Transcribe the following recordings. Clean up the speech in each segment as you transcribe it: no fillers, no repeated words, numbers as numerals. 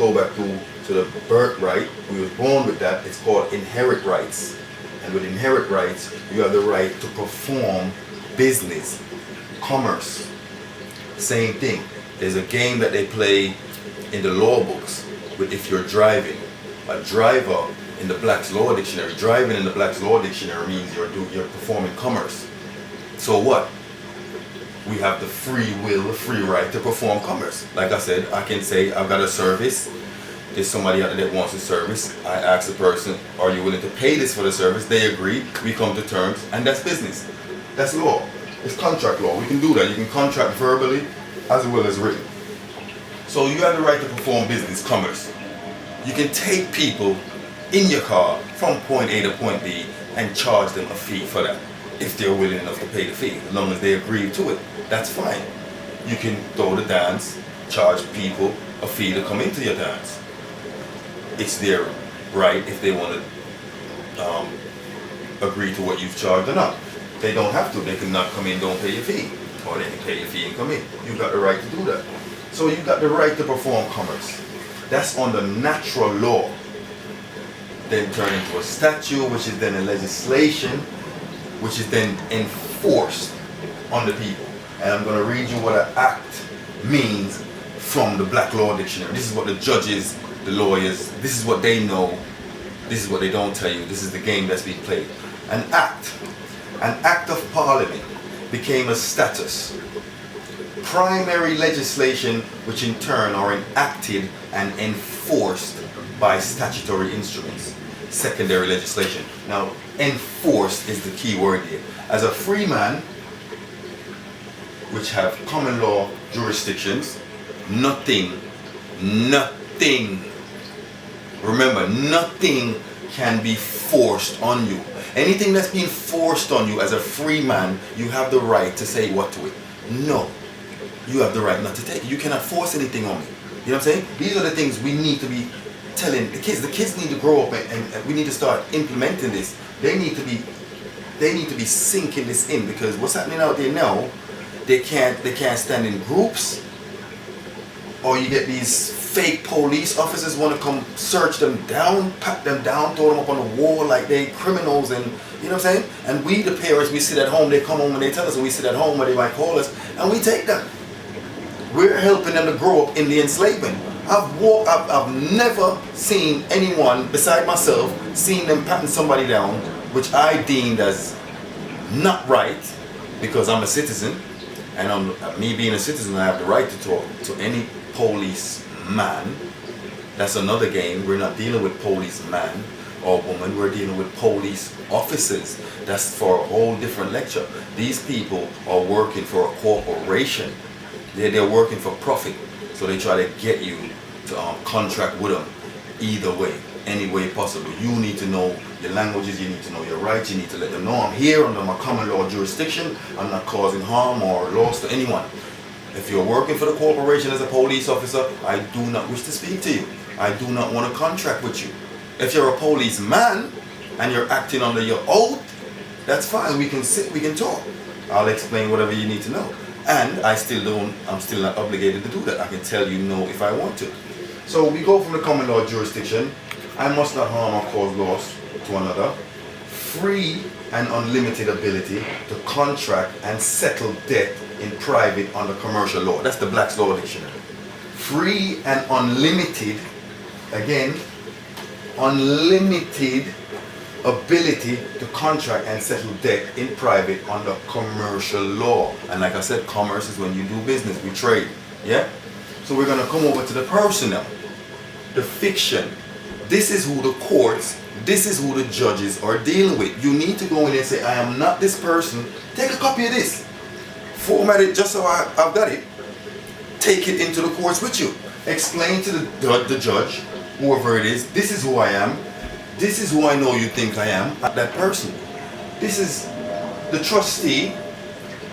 go back to the birthright. We was born with that. It's called inherit rights. And with inherit rights, you have the right to perform business, commerce. Same thing. There's a game that they play in the law books with if you're driving. A driver in the Black's Law Dictionary, driving in the Black's Law Dictionary means you're performing commerce. So what? We have the free will, the free right to perform commerce. Like I said, I can say I've got a service. There's somebody out there that wants a service. I ask the person, are you willing to pay this for the service? They agree, we come to terms, and that's business. That's law. It's contract law. We can do that. You can contract verbally as well as written. So you have the right to perform business, commerce. You can take people in your car from point A to point B and charge them a fee for that. If they're willing enough to pay the fee, as long as they agree to it, that's fine. You can throw the dance, charge people a fee to come into your dance. It's their right if they want to agree to what you've charged or not. They don't have to. They can not come in, don't pay your fee. Or they can pay your fee and come in. You've got the right to do that. So you've got the right to perform commerce. That's under natural law. Then turn into a statute, which is then a legislation, which is then enforced on the people. And I'm going to read you what an act means from the Black Law Dictionary. This is what the judges, the lawyers, this is what they know, this is what they don't tell you, this is the game that's being played. An act of parliament became a status, primary legislation which in turn are enacted and enforced by statutory instruments, secondary legislation. Now, enforced is the key word here. As a free man, which have common law jurisdictions, nothing, remember, nothing can be forced on you. Anything that's being forced on you as a free man, you have the right to say what to it. No, you have the right not to take it. You cannot force anything on me. You know what I'm saying? These are the things we need to be telling the kids. The kids need to grow up and we need to start implementing this. They need to be sinking this in, because what's happening out there now, they can't stand in groups, or you get these fake police officers want to come search them down, pat them down, throw them up on the wall like they criminals, and you know what I'm saying? And we, the parents, we sit at home, they come home and they tell us, and we sit at home or they might call us, and we take them. We're helping them to grow up in the enslavement. I've never seen anyone beside myself, seen them patting somebody down, which I deemed as not right, because I'm a citizen, and me being a citizen, I have the right to talk to any policeman. That's another game. We're not dealing with policeman or woman, we're dealing with police officers. That's for a whole different lecture. These people are working for a corporation. They're working for profit, so they try to get you to contract with them either way, any way possible. You need to know your languages, you need to know your rights, you need to let them know I'm here under my common law jurisdiction, I'm not causing harm or loss to anyone. If you're working for the corporation as a police officer, I do not wish to speak to you. I do not want to contract with you. If you're a policeman and you're acting under your oath, that's fine, we can sit, we can talk. I'll explain whatever you need to know. And I'm still not obligated to do that. I can tell you no if I want to. So we go from the common law jurisdiction, I must not harm or cause loss to another, free and unlimited ability to contract and settle debt in private under commercial law. That's the Black's Law Dictionary. Free and unlimited, again, unlimited ability to contract and settle debt in private under commercial law. And like I said, commerce is when you do business, we trade. Yeah? So we're going to come over to the personal, the fiction. This is who the courts, this is who the judges are dealing with. You need to go in and say, I am not this person. Take a copy of this. Format it just so I've got it. Take it into the courts with you. Explain to the judge, whoever it is, this is who I am. This is who I know you think I am, that person. This is the trustee,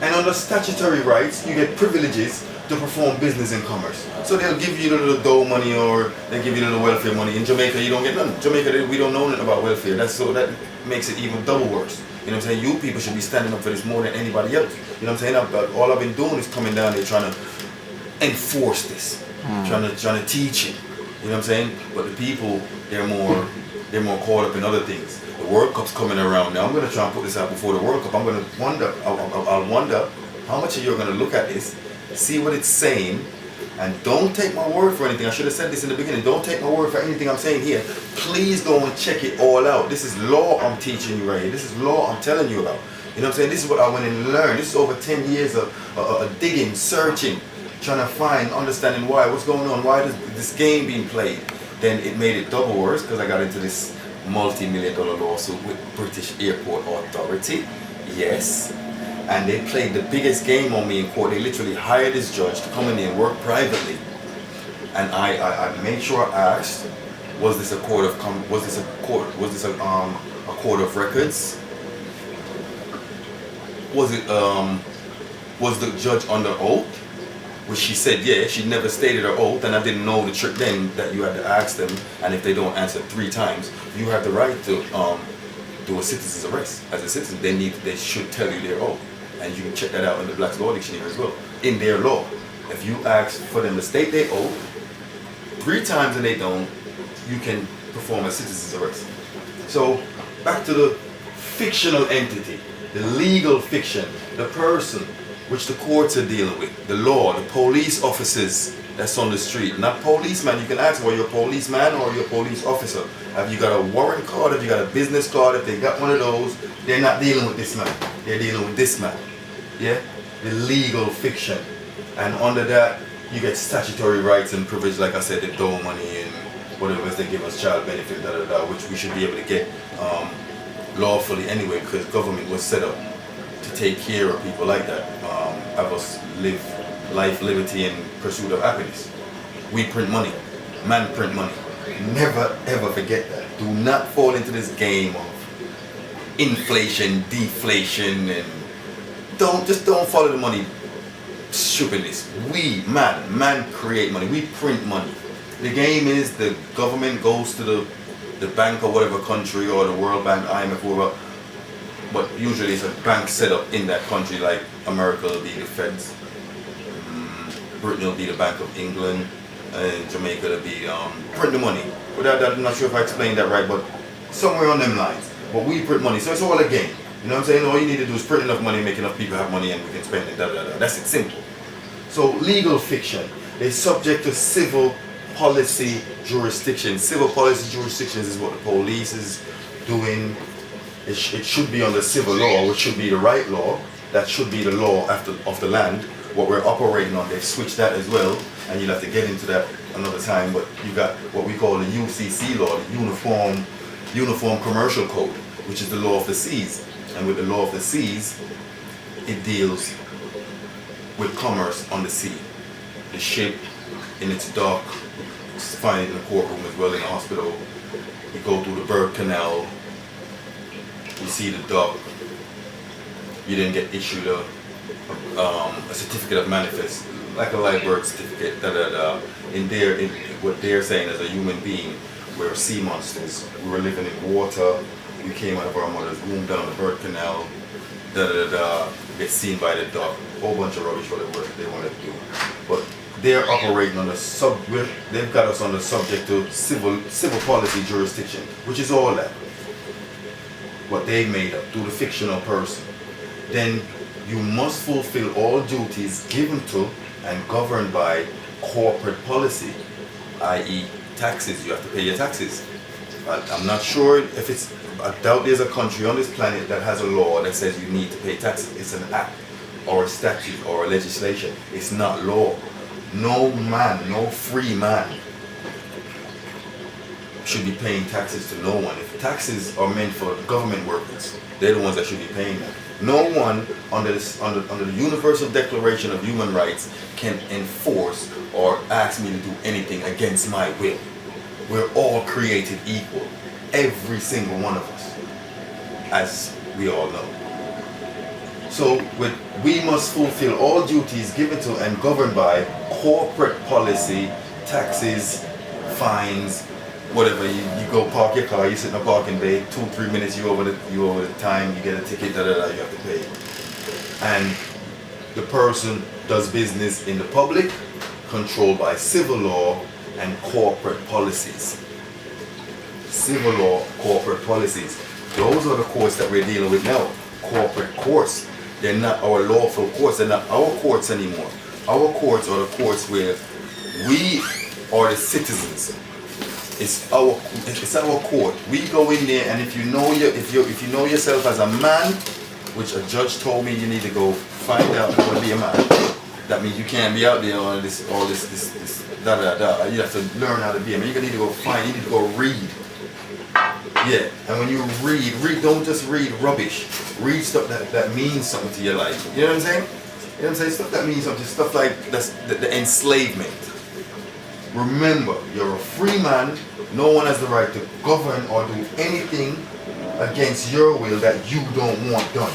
and under statutory rights, you get privileges to perform business in commerce. So they'll give you the little dough money, or they give you the little welfare money. In Jamaica, you don't get none. Jamaica, we don't know nothing about welfare. That makes it even double worse. You know what I'm saying? You people should be standing up for this more than anybody else. You know what I'm saying? All I've been doing is coming down there trying to enforce this, trying to teach it. You know what I'm saying? But the people, they're more caught up in other things. The World Cup's coming around now. I'm gonna try and put this out before the World Cup. I'm gonna wonder. I'll wonder how much of you are gonna look at this, see what it's saying, and don't take my word for anything. I should have said this in the beginning. Don't take my word for anything I'm saying here. Please go and check it all out. This is law I'm teaching you right here. This is law I'm telling you about. You know what I'm saying? This is what I went and learned. This is over 10 years of digging, searching, trying to find, understanding why, what's going on, why is this game being played. Then it made it double worse because I got into this multi-million-dollar lawsuit with British Airport Authority. Yes. And they played the biggest game on me in court. They literally hired this judge to come in and work privately. And I made sure I asked, was this a court of records? Was the judge under oath? Which she said, yeah, she never stated her oath, and I didn't know the trick then that you had to ask them, and if they don't answer 3 times, you have the right to do a citizen's arrest. As a citizen, they should tell you their oath, and you can check that out in the Black's Law Dictionary as well. In their law, if you ask for them to state their oath 3 times and they don't, you can perform a citizen's arrest. So back to the fictional entity, the legal fiction, the person which the courts are dealing with, the law, the police officers that's on the street. Not policeman. You can ask, well, you're a policeman or you're a police officer. Have you got a warrant card? Have you got a business card? If they got one of those, they're not dealing with this man. They're dealing with this man. Yeah? The legal fiction. And under that, you get statutory rights and privilege, like I said, the dole money and whatever else they give us, child benefit, which we should be able to get lawfully anyway, because government was set up to take care of people like that, have us live life, liberty, and pursuit of happiness. We print money. Man print money. Never ever forget that. Do not fall into this game of inflation, deflation, and don't follow the money stupidness. Man create money. We print money. The game is the government goes to the bank or whatever country, or the World Bank, IMF, whatever. But usually it's a bank set up in that country, like America will be the Feds, Britain will be the Bank of England, and Jamaica will be print the money. Without that, I'm not sure if I explained that right, but somewhere on them lines. But we print money, so it's all a game. You know what I'm saying? All you need to do is print enough money, make enough people have money, and we can spend it. That's it, simple. So legal fiction, they're subject to civil policy jurisdiction. Civil policy jurisdictions is what the police is doing. It should be under civil law, which should be the right law. That should be the law of the land. What we're operating on, they've switched that as well, and you'll have to get into that another time. But you got what we call the UCC law, the Uniform Commercial Code, which is the law of the seas. And with the law of the seas, it deals with commerce on the sea. The ship in its dock, find it in the courtroom as well, in the hospital. You go through the Bird Canal. You see the dock, you then get issued a certificate of manifest, like a live birth certificate. What they're saying as a human being, we're sea monsters. We were living in water. We came out of our mother's womb down the Bird Canal. Get seen by the dock. A whole bunch of rubbish whatever they want to do. But they're operating on the they've got us on the subject to civil policy jurisdiction, which is all that. What they made up through the fictional person. Then you must fulfill all duties given to and governed by corporate policy, i.e. taxes. You have to pay your taxes. I'm not sure if it's, I doubt there's a country on this planet that has a law that says you need to pay taxes. It's an act or a statute or a legislation. It's not law. No man, no free man should be paying taxes to no one. If taxes are meant for government workers, they're the ones that should be paying them. No one under the Universal Declaration of Human Rights can enforce or ask me to do anything against my will. We're all created equal, every single one of us, as we all know. So we must fulfill all duties given to and governed by corporate policy, taxes, fines, whatever. You go park your car, you sit in a parking bay, 2-3 minutes, you over the time, you get a ticket, you have to pay. And the person does business in the public, controlled by civil law, and corporate policies. Civil law, corporate policies. Those are the courts that we're dealing with now. Corporate courts. They're not our lawful courts. They're not our courts anymore. Our courts are the courts where we are the citizens. It's our court. We go in there, and if you know yourself as a man, which a judge told me you need to go find out how to be a man. That means you can't be out there on this da da da. You have to learn how to be a man. You need to go find. You need to go read. Yeah, and when you read, don't just read rubbish. Read stuff that means something to your life. You know what I'm saying? You know what I'm saying? Stuff that means something. Stuff like that's the enslavement. Remember, you're a free man. No one has the right to govern or do anything against your will that you don't want done.